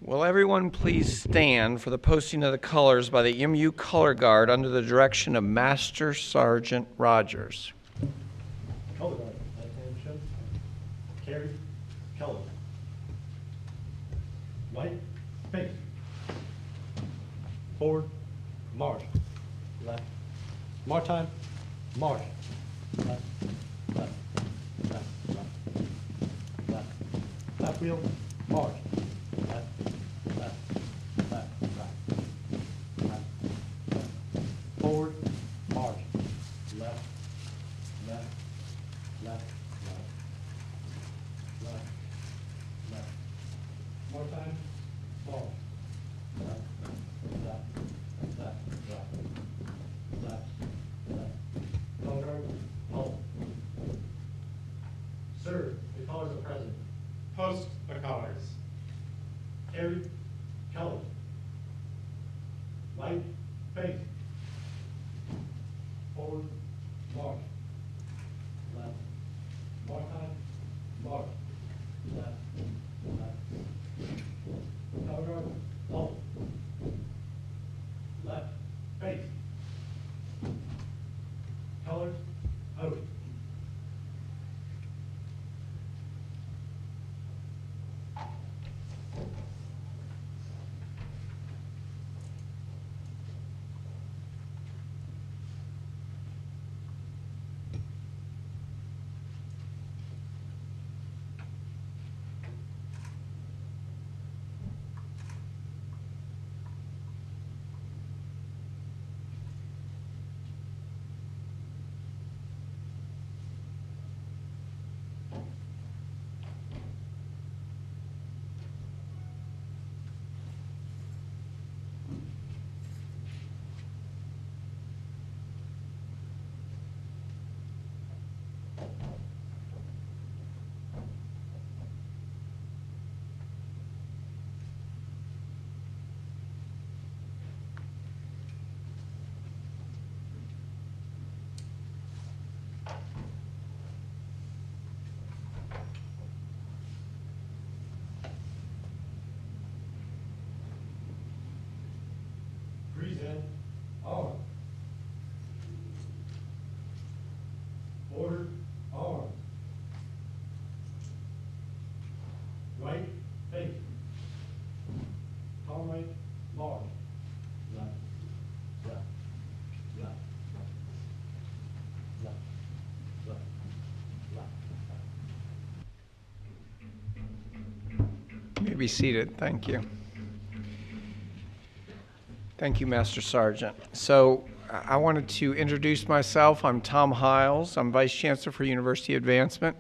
Will everyone please stand for the posting of the colors by the MU Color Guard under the direction of Master Sergeant Rogers. Color Guard, attention. Carry, color. White, face. Forward, march. Left. More time, march. Left, left, left, left, left. Left wheel, march. Left, left, left, left, left, left. Forward, march. Left, left, left, left, left, left. More time, march. Left, left, left, left, left, left. Color guard, hold. Sir, the colors are present. Post the colors. Carry, color. Light, face. Forward, march. Left, more time, march. Left, left. Color guard, hold. Left, face. Colors, out. Present, arm. Order, arm. Right, face. Palm right, march. Left, left, left, left, left, left. You may be seated. Thank you. Thank you, Master Sergeant. So I wanted to introduce myself. I'm Tom Hiles. I'm Vice Chancellor for University Advancement,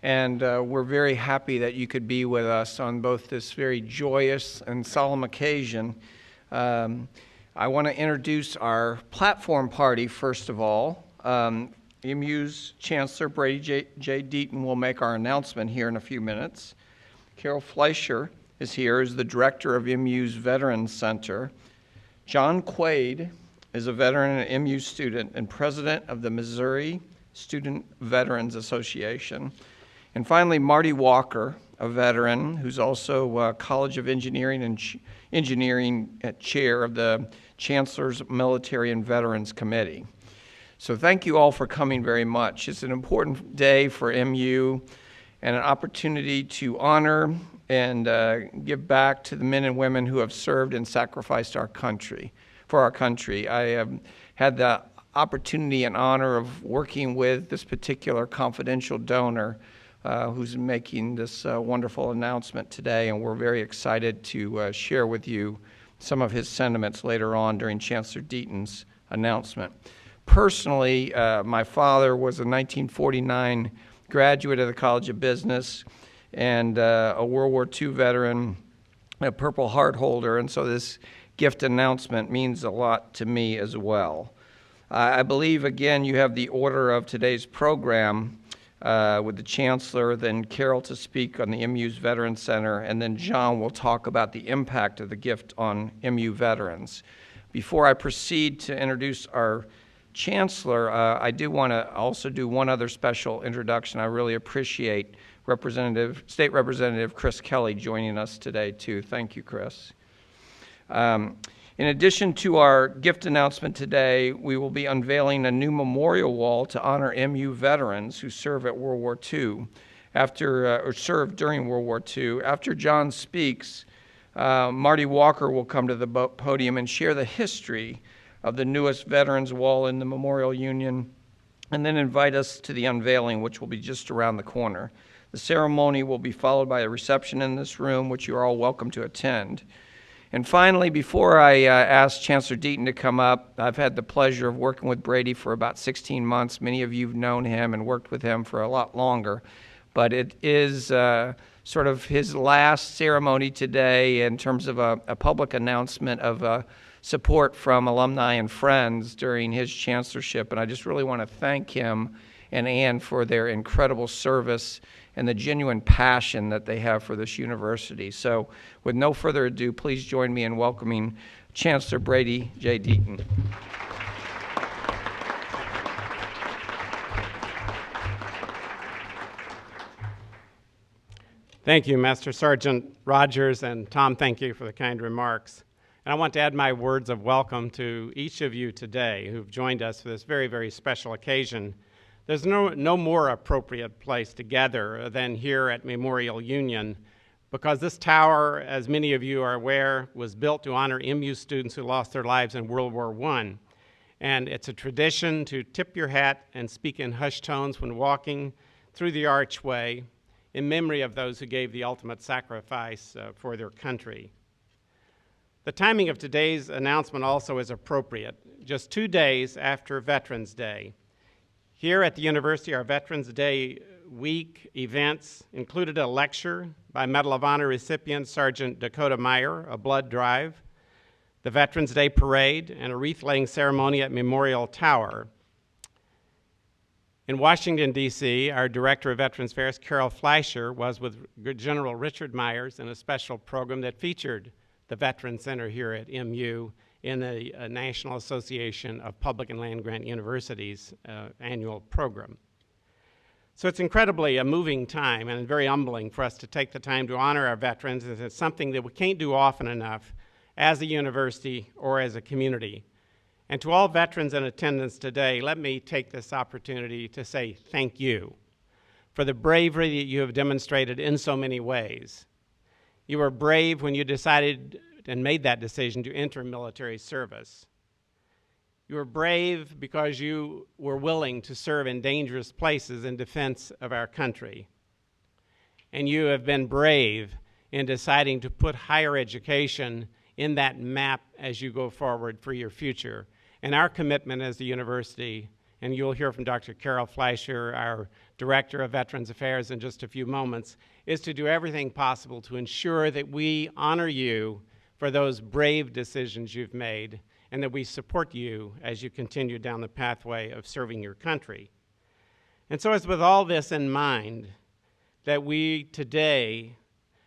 and we're very happy that you could be with us on both this very joyous and solemn occasion. I want to introduce our platform party, first of all. MU's Chancellor Brady J. Deaton will make our announcement here in a few minutes. Carol Fleischer is here as the Director of MU's Veterans Center. John Quaid is a veteran and MU student and president of the Missouri Student Veterans Association. And finally, Marty Walker, a veteran who's also a College of Engineering and Engineering chair of the Chancellor's Military and Veterans Committee. So thank you all for coming very much. It's an important day for MU and an opportunity to honor and give back to the men and women who have served and sacrificed our country, for our country. I have had the opportunity and honor of working with this particular confidential donor who's making this wonderful announcement today, and we're very excited to share with you some of his sentiments later on during Chancellor Deaton's announcement. Personally, my father was a 1949 graduate of the College of Business and a World War II veteran, a Purple Heart holder, and so this gift announcement means a lot to me as well. I believe, again, you have the order of today's program with the Chancellor, then Carol to speak on the MU's Veterans Center, and then John will talk about the impact of the gift on MU veterans. Before I proceed to introduce our Chancellor, I do want to also do one other special introduction. I really appreciate State Representative Chris Kelly joining us today, too. Thank you, Chris. In addition to our gift announcement today, we will be unveiling a new memorial wall to honor MU veterans who served at World War II, or served during World War II. After John speaks, Marty Walker will come to the podium and share the history of the newest Veterans Wall in the Memorial Union, and then invite us to the unveiling, which will be just around the corner. The ceremony will be followed by a reception in this room, which you are all welcome to attend. And finally, before I ask Chancellor Deaton to come up, I've had the pleasure of working with Brady for about 16 months. Many of you have known him and worked with him for a lot longer. But it is sort of his last ceremony today in terms of a public announcement of support from alumni and friends during his chancellorship. And I just really want to thank him and Ann for their incredible service and the genuine passion that they have for this university. So with no further ado, please join me in welcoming Chancellor Brady J. Deaton. Thank you, Master Sergeant Rogers, and Tom, thank you for the kind remarks. And I want to add my words of welcome to each of you today who've joined us for this very, very special occasion. There's no more appropriate place to gather than here at Memorial Union, because this tower, as many of you are aware, was built to honor MU students who lost their lives in World War I. And it's a tradition to tip your hat and speak in hushed tones when walking through the archway in memory of those who gave the ultimate sacrifice for their country. The timing of today's announcement also is appropriate, just 2 days after Veterans Day. Here at the university, our Veterans Day week events included a lecture by Medal of Honor recipient Sergeant Dakota Meyer, a blood drive, the Veterans Day parade, and a wreath-laying ceremony at Memorial Tower. In Washington, D.C., our Director of Veterans Affairs, Carol Fleischer, was with General Richard Myers in a special program that featured the Veterans Center here at MU in the National Association of Public and Land-Grant Universities annual program. So it's incredibly a moving time and very humbling for us to take the time to honor our veterans. It's something that we can't do often enough as a university or as a community. And to all veterans in attendance today, let me take this opportunity to say thank you for the bravery that you have demonstrated in so many ways. You were brave when you decided and made that decision to enter military service. You were brave because you were willing to serve in dangerous places in defense of our country. And you have been brave in deciding to put higher education in that map as you go forward for your future. And our commitment as the university, and you'll hear from Dr. Carol Fleischer, our Director of Veterans Affairs, in just a few moments, is to do everything possible to ensure that we honor you for those brave decisions you've made, and that we support you as you continue down the pathway of serving your country. And so it's with all this in mind that we today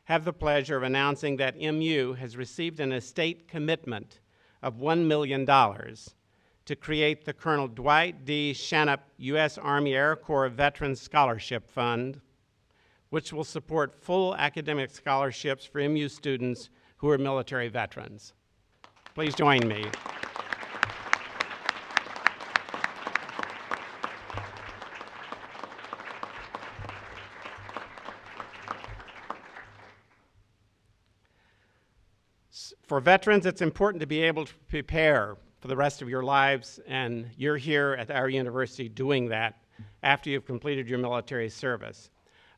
have the pleasure of announcing that MU has received an estate commitment of $1 million to create the Colonel Dwight D. Shanup U.S. Army Air Corps Veterans Scholarship Fund, which will support full academic scholarships for MU students who are military veterans. Please join me. For veterans, it's important to be able to prepare for the rest of your lives, and you're here at our university doing that after you've completed your military service.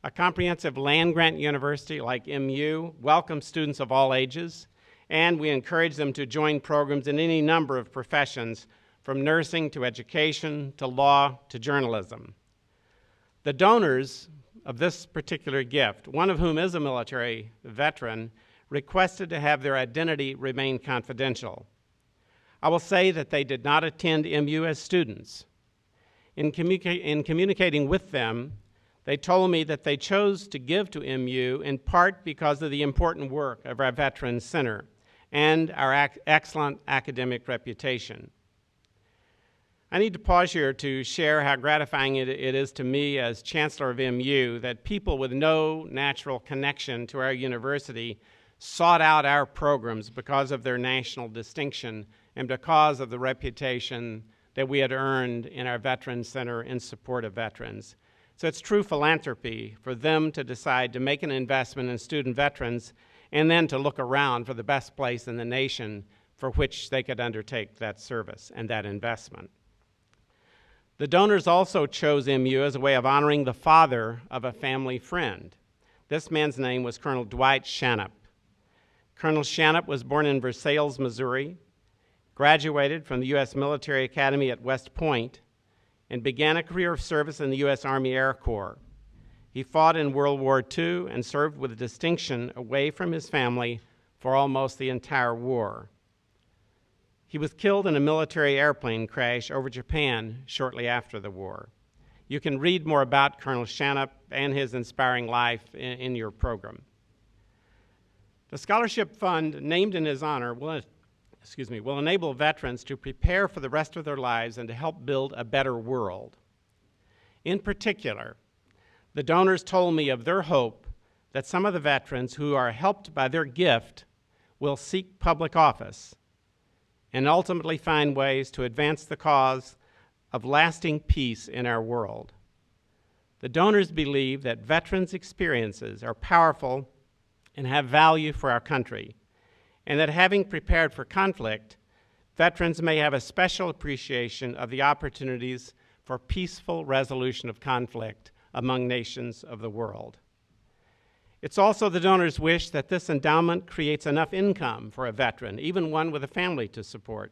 A comprehensive land-grant university like MU welcomes students of all ages, and we encourage them to join programs in any number of professions, from nursing to education to law to journalism. The donors of this particular gift, one of whom is a military veteran, requested to have their identity remain confidential. I will say that they did not attend MU as students. In communicating with them, they told me that they chose to give to MU in part because of the important work of our Veterans Center and our excellent academic reputation. I need to pause here to share how gratifying it is to me as Chancellor of MU that people with no natural connection to our university sought out our programs because of their national distinction and because of the reputation that we had earned in our Veterans Center in support of veterans. So it's true philanthropy for them to decide to make an investment in student veterans and then to look around for the best place in the nation for which they could undertake that service and that investment. The donors also chose MU as a way of honoring the father of a family friend. This man's name was Colonel Dwight Shanup. Colonel Shanup was born in Versailles, Missouri, graduated from the U.S. Military Academy at West Point, and began a career of service in the U.S. Army Air Corps. He fought in World War II and served with distinction away from his family for almost the entire war. He was killed in a military airplane crash over Japan shortly after the war. You can read more about Colonel Shanup and his inspiring life in your program. The scholarship fund named in his honor will enable veterans to prepare for the rest of their lives and to help build a better world. In particular, the donors told me of their hope that some of the veterans who are helped by their gift will seek public office and ultimately find ways to advance the cause of lasting peace in our world. The donors believe that veterans' experiences are powerful and have value for our country, and that having prepared for conflict, veterans may have a special appreciation of the opportunities for peaceful resolution of conflict among nations of the world. It's also the donors' wish that this endowment creates enough income for a veteran, even one with a family to support,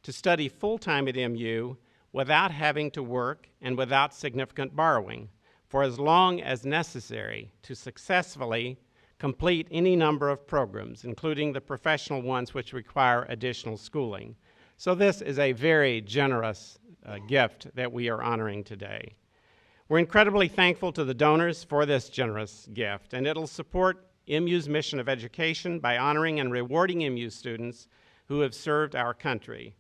to study full-time at MU without having to work and without significant borrowing for as long as necessary to successfully complete any number of programs, including the professional ones which require additional schooling. So this is a very generous gift that we are honoring today. We're incredibly thankful to the donors for this generous gift, and it'll support MU's mission of education by honoring and rewarding MU students who have served our country.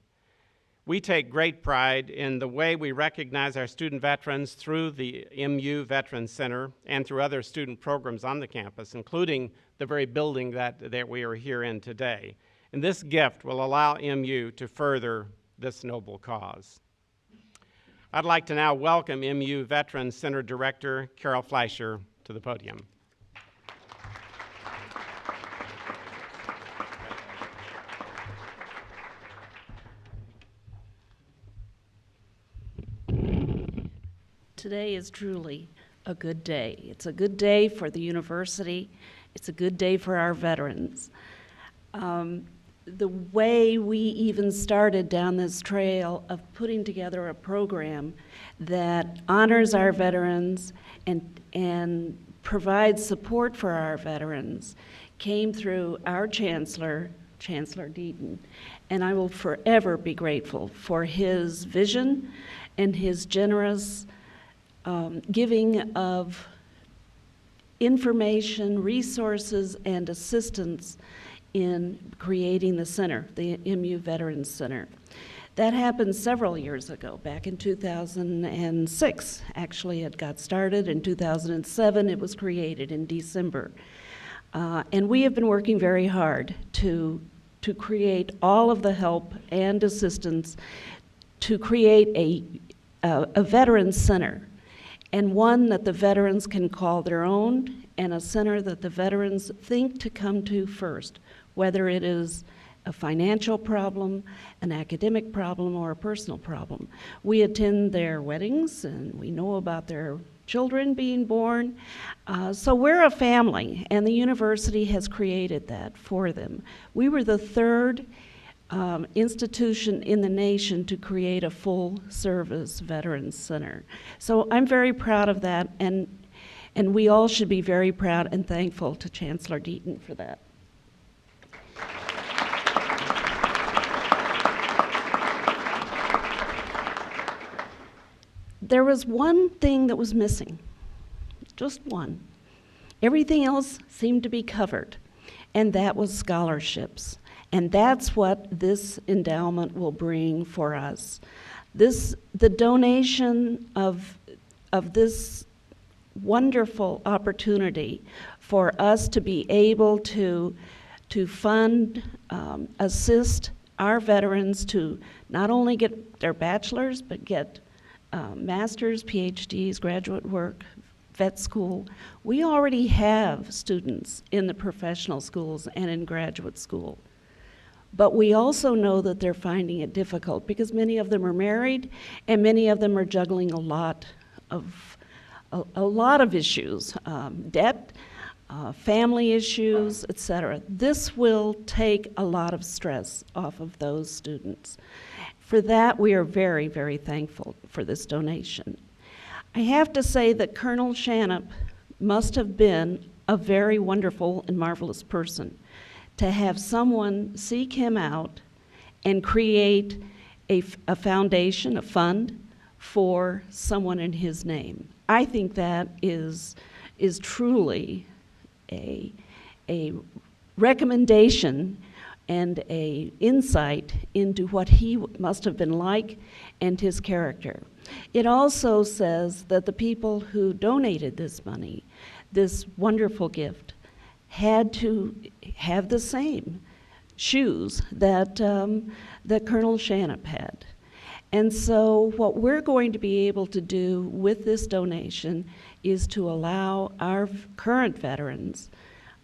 We take great pride in the way we recognize our student veterans through the MU Veterans Center and through other student programs on the campus, including the very building that we are here in today. And this gift will allow MU to further this noble cause. I'd like to now welcome MU Veterans Center Director Carol Fleischer to the podium. Today is truly a good day. It's a good day for the university. It's a good day for our veterans. The way we even started down this trail of putting together a program that honors our veterans and provides support for our veterans came through our Chancellor, Chancellor Deaton. And I will forever be grateful for his vision and his generous giving of information, resources, and assistance in creating the center, the MU Veterans Center. That happened several years ago, back in 2006. Actually, it got started in 2007. It was created in December. And we have been working very hard to create all of the help and assistance to create a veterans center, and one that the veterans can call their own, and a center that the veterans think to come to first, whether it is a financial problem, an academic problem, or a personal problem. We attend their weddings, and we know about their children being born. So we're a family, and the university has created that for them. We were the third institution in the nation to create a full-service Veterans Center. So I'm very proud of that, and we all should be very proud and thankful to Chancellor Deaton for that. There was one thing that was missing, just one. Everything else seemed to be covered, and that was scholarships. And that's what this endowment will bring for us. The donation of this wonderful opportunity for us to be able to fund, assist our veterans to not only get their bachelor's, but get master's, PhDs, graduate work, vet school. We already have students in the professional schools and in graduate school. But we also know that they're finding it difficult because many of them are married and many of them are juggling a lot of issues, debt, family issues, etc. This will take a lot of stress off of those students. For that, we are very, very thankful for this donation. I have to say that Colonel Shanup must have been a very wonderful and marvelous person to have someone seek him out and create a foundation, a fund for someone in his name. I think that is truly a recommendation and a insight into what he must have been like and his character. It also says that the people who donated this money, this wonderful gift, had to have the same shoes that Colonel Shanup had. And so what we're going to be able to do with this donation is to allow our current veterans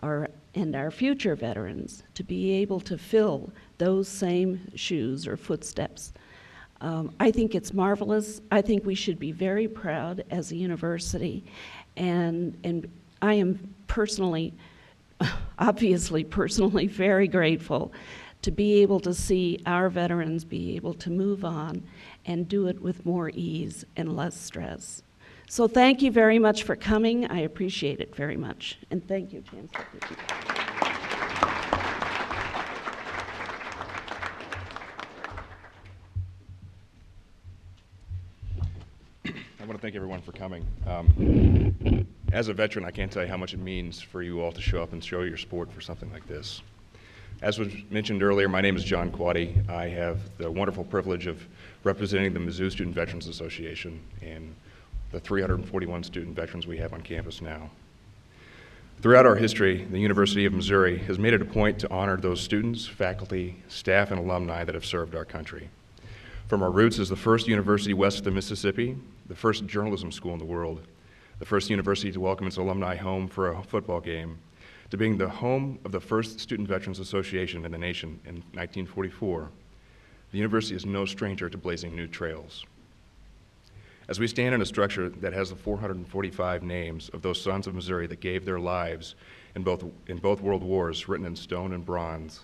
and our future veterans to be able to fill those same shoes or footsteps. I think it's marvelous. I think we should be very proud as a university, and I am personally, obviously personally very grateful to be able to see our veterans be able to move on and do it with more ease and less stress. So thank you very much for coming. I appreciate it very much. And thank you, Chancellor. I want to thank everyone for coming. As a veteran, I can't tell you how much it means for you all to show up and show your support for something like this. As was mentioned earlier, my name is John Quaddy. I have the wonderful privilege of representing the Mizzou Student Veterans Association and the 341 student veterans we have on campus now. Throughout our history, the University of Missouri has made it a point to honor those students, faculty, staff, and alumni that have served our country. From our roots as the first university west of the Mississippi, the first journalism school in the world, the first university to welcome its alumni home for a football game, to being the home of the first Student Veterans Association in the nation in 1944, the university is no stranger to blazing new trails. As we stand in a structure that has the 445 names of those sons of Missouri that gave their lives in both world wars written in stone and bronze,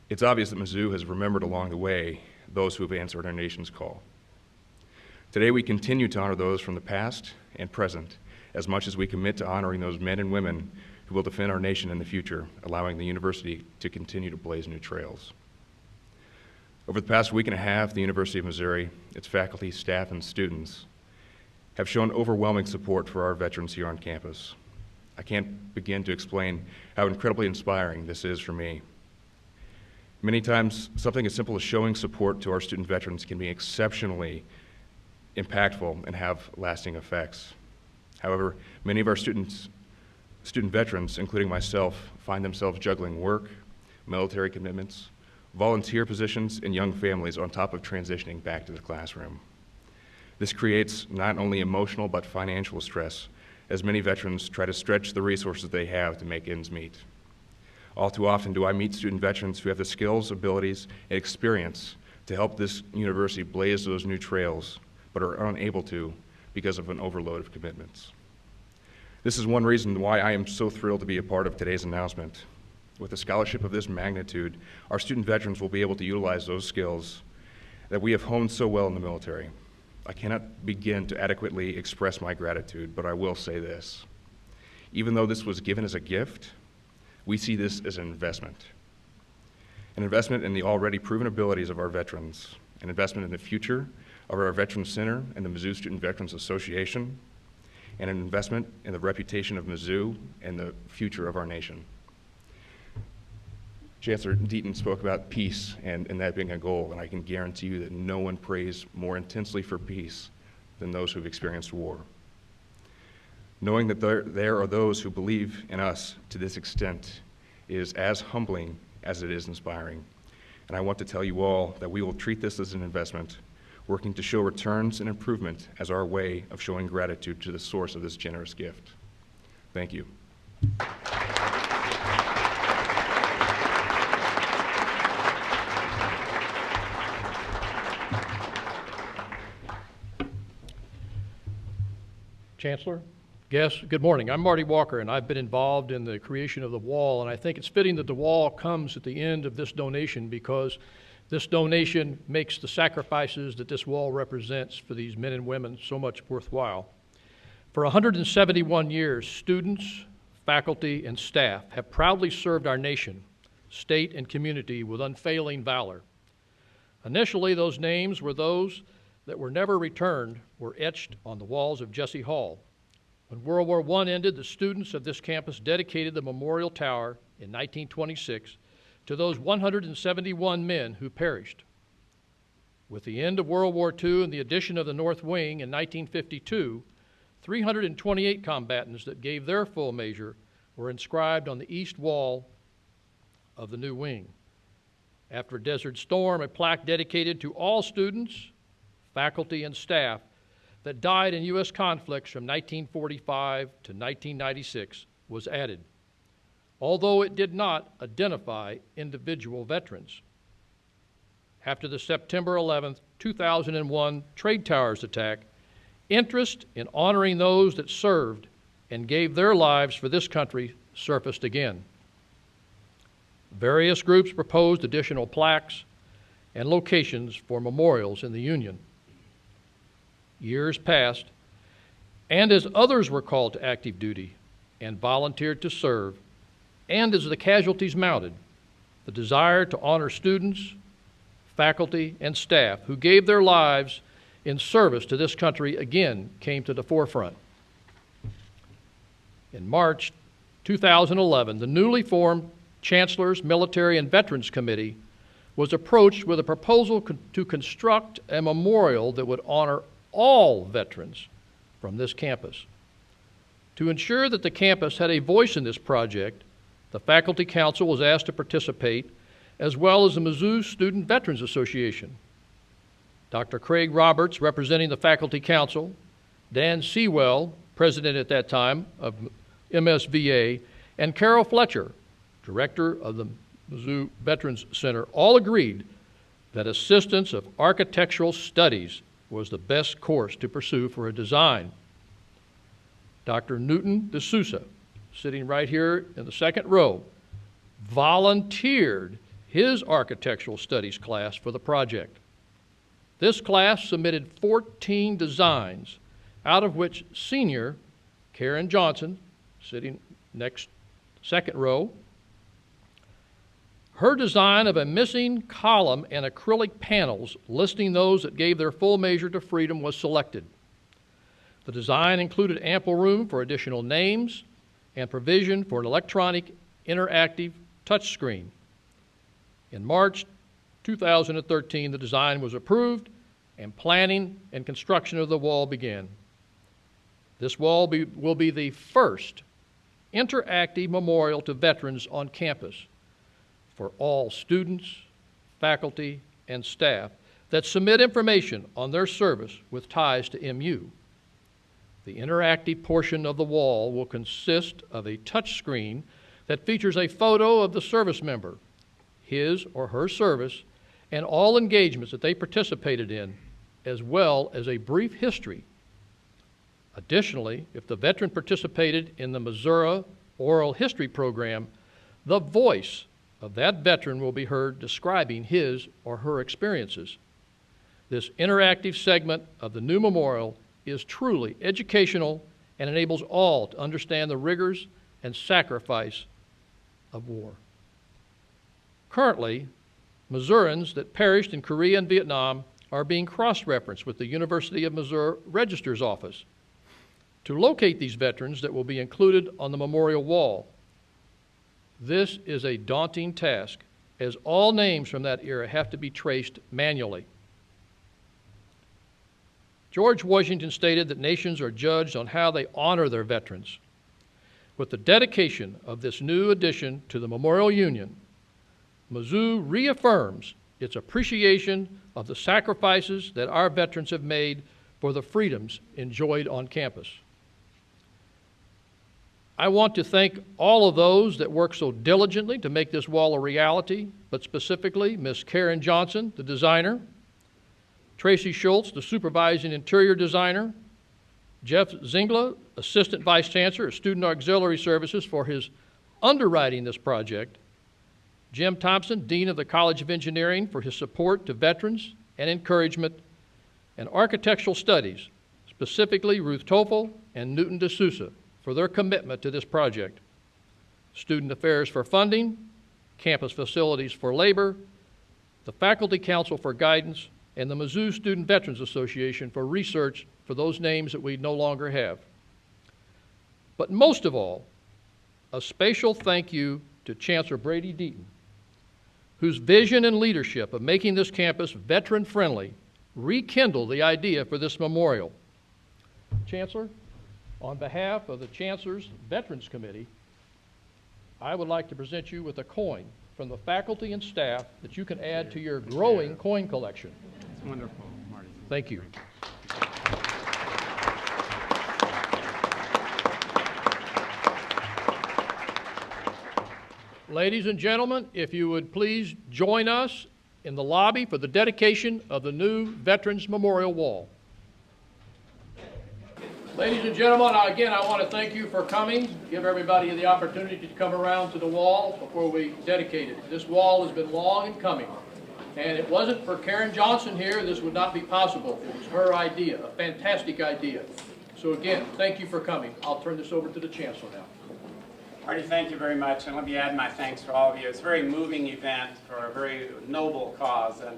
it's obvious that Mizzou has remembered along the way those who have answered our nation's call. Today we continue to honor those from the past and present as much as we commit to honoring those men and women who will defend our nation in the future, allowing the university to continue to blaze new trails. Over the past week and a half, the University of Missouri, its faculty, staff, and students have shown overwhelming support for our veterans here on campus. I can't begin to explain how incredibly inspiring this is for me. Many times, something as simple as showing support to our student veterans can be exceptionally impactful and have lasting effects. However, many of our student veterans, including myself, find themselves juggling work, military commitments, volunteer positions, and young families on top of transitioning back to the classroom. This creates not only emotional but financial stress as many veterans try to stretch the resources they have to make ends meet. All too often do I meet student veterans who have the skills, abilities, and experience to help this university blaze those new trails, but are unable to because of an overload of commitments. This is one reason why I am so thrilled to be a part of today's announcement. With a scholarship of this magnitude, our student veterans will be able to utilize those skills that we have honed so well in the military. I cannot begin to adequately express my gratitude, but I will say this. Even though this was given as a gift, we see this as an investment in the already proven abilities of our veterans, an investment in the future of our Veterans Center and the Mizzou Student Veterans Association, and an investment in the reputation of Mizzou and the future of our nation. Chancellor Deaton spoke about peace and that being a goal, and I can guarantee you that no one prays more intensely for peace than those who've experienced war. Knowing that there are those who believe in us to this extent is as humbling as it is inspiring. And I want to tell you all that we will treat this as an investment, working to show returns and improvement as our way of showing gratitude to the source of this generous gift. Thank you. Chancellor, guests, good morning. I'm Marty Walker, and I've been involved in the creation of the wall, and I think it's fitting that the wall comes at the end of this donation because this donation makes the sacrifices that this wall represents for these men and women so much worthwhile. For 171 years, students, faculty, and staff have proudly served our nation, state, and community with unfailing valor. Initially, those names were those that were never returned were etched on the walls of Jesse Hall. When World War I ended, the students of this campus dedicated the Memorial Tower in 1926 to those 171 men who perished. With the end of World War II and the addition of the North Wing in 1952, 328 combatants that gave their full measure were inscribed on the east wall of the new wing. After Desert Storm, a plaque dedicated to all students, faculty, and staff that died in U.S. conflicts from 1945 to 1996 was added, although it did not identify individual veterans. After the September 11, 2001 Trade Towers attack, interest in honoring those that served and gave their lives for this country surfaced again. Various groups proposed additional plaques and locations for memorials in the Union. Years passed, and as others were called to active duty and volunteered to serve, and as the casualties mounted, the desire to honor students, faculty, and staff who gave their lives in service to this country again came to the forefront. In March 2011, the newly formed Chancellor's Military and Veterans Committee was approached with a proposal to construct a memorial that would honor all veterans from this campus. To ensure that the campus had a voice in this project, the Faculty Council was asked to participate, as well as the Mizzou Student Veterans Association. Dr. Craig Roberts, representing the Faculty Council, Dan Sewell, president at that time of MSVA, and Carol Fletcher, director of the Mizzou Veterans Center, all agreed that assistance of architectural studies was the best course to pursue for a design. Dr. Newton D'Souza, sitting right here in the second row, volunteered his architectural studies class for the project. This class submitted 14 designs, out of which senior Karen Johnson, sitting next, second row, her design of a missing column and acrylic panels listing those that gave their full measure to freedom was selected. The design included ample room for additional names and provision for an electronic interactive touchscreen. In March 2013, the design was approved and planning and construction of the wall began. This wall will be the first interactive memorial to veterans on campus for all students, faculty, and staff that submit information on their service with ties to MU. The interactive portion of the wall will consist of a touch screen that features a photo of the service member, his or her service, and all engagements that they participated in, as well as a brief history. Additionally, if the veteran participated in the Missouri Oral History Program, the voice of that veteran will be heard describing his or her experiences. This interactive segment of the new memorial is truly educational and enables all to understand the rigors and sacrifice of war. Currently, Missourians that perished in Korea and Vietnam are being cross-referenced with the University of Missouri Registrar's Office to locate these veterans that will be included on the memorial wall. This is a daunting task as all names from that era have to be traced manually. George Washington stated that nations are judged on how they honor their veterans. With the dedication of this new addition to the Memorial Union, Mizzou reaffirms its appreciation of the sacrifices that our veterans have made for the freedoms enjoyed on campus. I want to thank all of those that worked so diligently to make this wall a reality, but specifically Ms. Karen Johnson, the designer, Tracy Schultz, the supervising interior designer, Jeff Zingla, Assistant Vice Chancellor of Student Auxiliary Services, for his underwriting this project, Jim Thompson, Dean of the College of Engineering, for his support to veterans and encouragement, and Architectural Studies, specifically Ruth Toffel and Newton D'Souza, for their commitment to this project. Student Affairs for funding, Campus Facilities for labor, the Faculty Council for guidance, and the Mizzou Student Veterans Association for research for those names that we no longer have. But most of all, a special thank you to Chancellor Brady Deaton, whose vision and leadership of making this campus veteran-friendly rekindled the idea for this memorial. Chancellor, on behalf of the Chancellor's Veterans Committee, I would like to present you with a coin from the faculty and staff that you can add to your growing coin collection. It's wonderful, Marty. Thank you. Ladies and gentlemen, if you would please join us in the lobby for the dedication of the new Veterans Memorial Wall. Ladies and gentlemen, again, I want to thank you for coming. Give everybody the opportunity to come around to the wall before we dedicate it. This wall has been long in coming, and it wasn't for Karen Johnson here, this would not be possible. It was her idea, a fantastic idea. So again, thank you for coming. I'll turn this over to the Chancellor now. Marty, thank you very much, and let me add my thanks to all of you. It's a very moving event for a very noble cause, and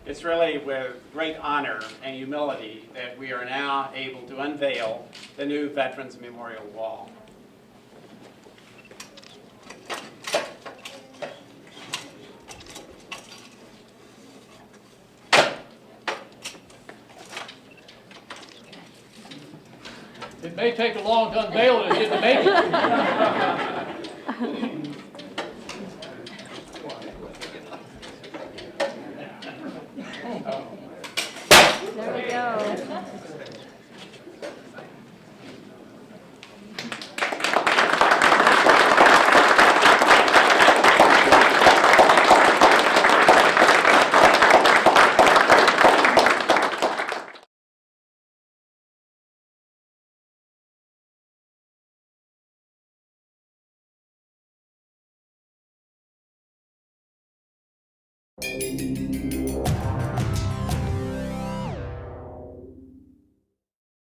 it's really with great honor and humility that we are now able to unveil the new Veterans Memorial Wall. It may take a long to unveil it, it didn't make it. There we go.